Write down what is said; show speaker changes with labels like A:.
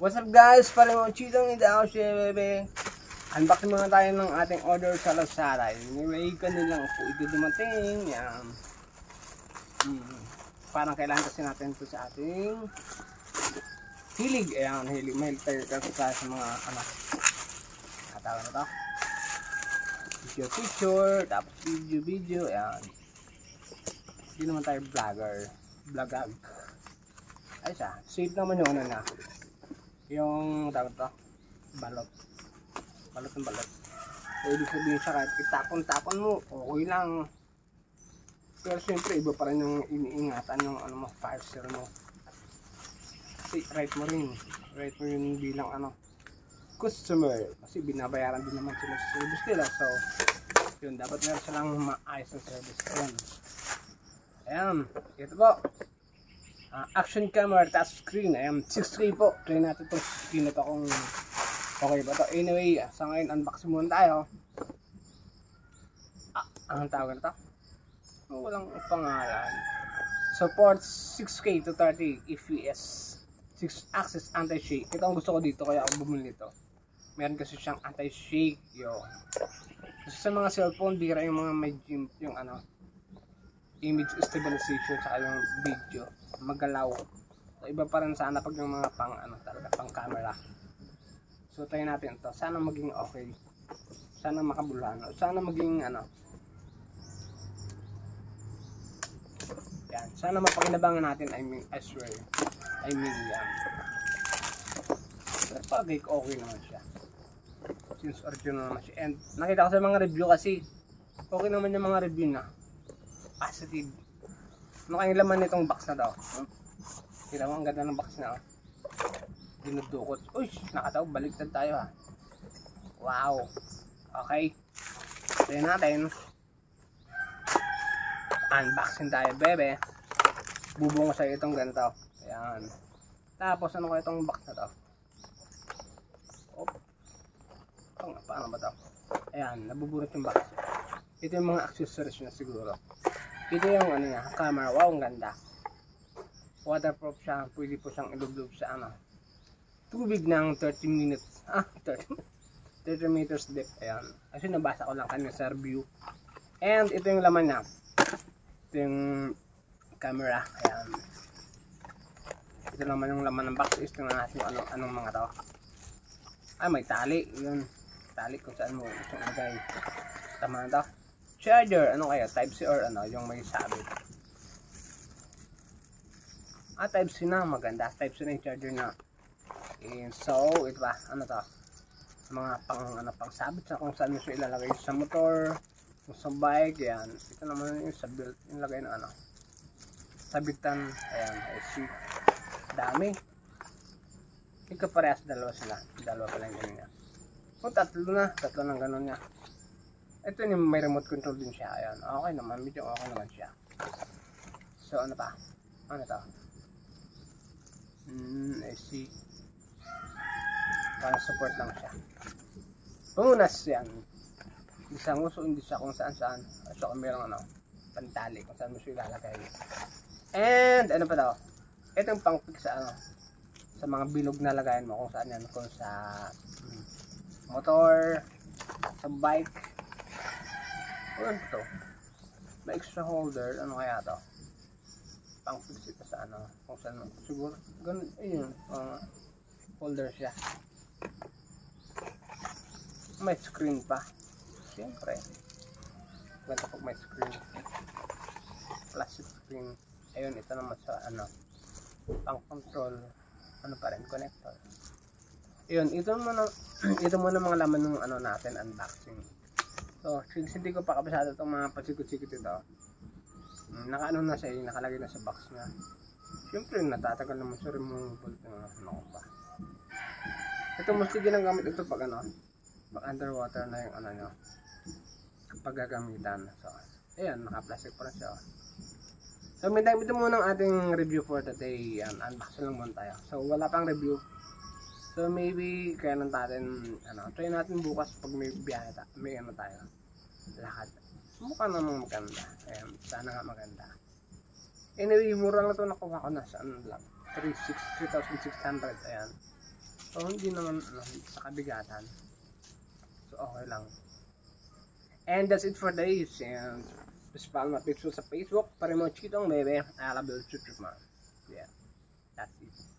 A: What's up guys? Parang chitong hindi ako siya bebe. Unboxing muna tayo ng ating order sa Lazada. Anyway, ganun lang po ito dumating. Yan. Parang kailangan kasi natin ito sa ating hilig. Ayan, hilig. Mahilig tayo sa mga ano. Katawag na ito. Picture. Tapos video. Ayan. Hindi naman tayo vlogger. Vlogag. Ay siya. Safe naman yung ano na. Yung tawag to, balot ng balot. So ibig sabihin siya kahit itapon-tapon mo, okay lang. Pero siyempre iba pa rin yung iniingatan yung ano mo, parcel mo. Kasi right mo rin bilang ano, customer. Kasi binabayaran din naman sila sa service nila. So yun, dapat meron silang maayos na service. Ayan, ito po. Action camera touch screen. Ayan, 6K po. Try natin itong screen na ito kung okay ba ito. Anyway, sa ngayon unboxing muna tayo. Anong tawag na ito? Walang pangalan. Supports 6K to 30 fps 6 axis anti-shake. Ito ang gusto ko dito kaya ako bumili nito. Meron kasi siyang anti-shake. Kasi sa mga cellphone, bira yung mga may yung ano, image stabilization sa yung video magalaw. So iba pa rin sana pag yung mga pang ano talaga pang camera. So try natin ito. Sana maging okay. Sana makabulano. Sana maging ano. Yan. Sana mapakinabangan natin. I swear. Yan. Pero pag okay naman siya. Since original naman siya. And nakita ko sa mga review kasi okay naman yung mga review na. Positive. Ano kayong laman nitong box na daw? Kita mo, ang ganda ng box na. Dinudukot. Uy, nakataw. Baliktad tayo ha. Wow. Okay. Tignan natin. Unboxing tayo, bebe. Bubong ko sa'yo itong ganito. Ayan. Tapos, ano kaya itong box na to? Paano ba to? Ayan, nabubunot yung box. Ito yung mga accessories na siguro. Ito yung ano niya, camera. Wow, ang ganda. Waterproof siya. Pwede po siyang ilublob sa ano, tubig ng 30 minutes. 30 meters deep. Ayan. Kasi nabasa ko lang kanina sa review. And ito yung laman niya. Ito yung camera. Ayan. Ito naman yung laman ng box. Tingnan natin yung anong mga to. May tali. Yun. Tali kung saan mo gusto ilagay. Tama na to. Charger, ano kaya? Type C or ano, yung may sabit. Type C na, maganda. Type C na yung charger na. And so, ito ba? Ano to? Mga pang sabit sa kung saan mo siya ilalagay sa motor, sa bike, yan. Ito naman yung sa belt, yung lagay na ano. Sabitan, ayan, seat. Dami. Ikaparehas, dalawa sila. Dalawa pala yung ganyan niya. Tatlo ng ganun niya. Ito yung may remote control din siya. Ayan. Okay naman. Medyo okay naman siya. So, ano pa? Ano to? I see. Para support lang siya. Pangunas yan. Hindi siya nguso. Hindi siya kung saan. At saka mayroong ano, pantali. Kung saan mo siya ilalagay. And, ano pa daw? Ito yung pang-fix sa ano. Sa mga bilog na lagayan mo. Kung saan yan. Kung sa motor. Sa bike. Ano to? May extra holder. Ano kaya to? Pang-fix ito sa ano. Kung saan. Siguro. Ganun. Ayun. Holder siya. May screen pa. Siyempre. Ganda pag may screen. Plastic screen. Ayun. Ito naman sa ano. Pang-control. Ano pa rin? Connector. Ayun. Ito muna mga laman ng ano natin. Unboxing. So, since hindi ko pa kabisado itong mga pasikot-sikot ito, nakaano na siya, nakalagay na sa box niya. Siyempre, natatagal naman sa removable ano ba. Ito, mostly ginagamit ito pag ano, pag underwater na yung ano nyo, pag gagamitan. So, ayan, naka-plastic pa rin siya. So, ito muna ang ating review for today. Yan, unboxing lang muna tayo. So, wala pang review. So maybe kaya lang natin try natin bukas pag may biyahe may ano tayo. Lakad. Mukha namang maganda. Ayan, sana nga maganda. Anyway, mura lang ito nakuha ko na sa ano lang. 3,600. Ayan. So, hindi naman sa kabigatan. So, okay lang. And that's it for this. And just follow my pictures sa Facebook. Para mo chitong, baby. I love you, chuchup, man. Yeah. That's it.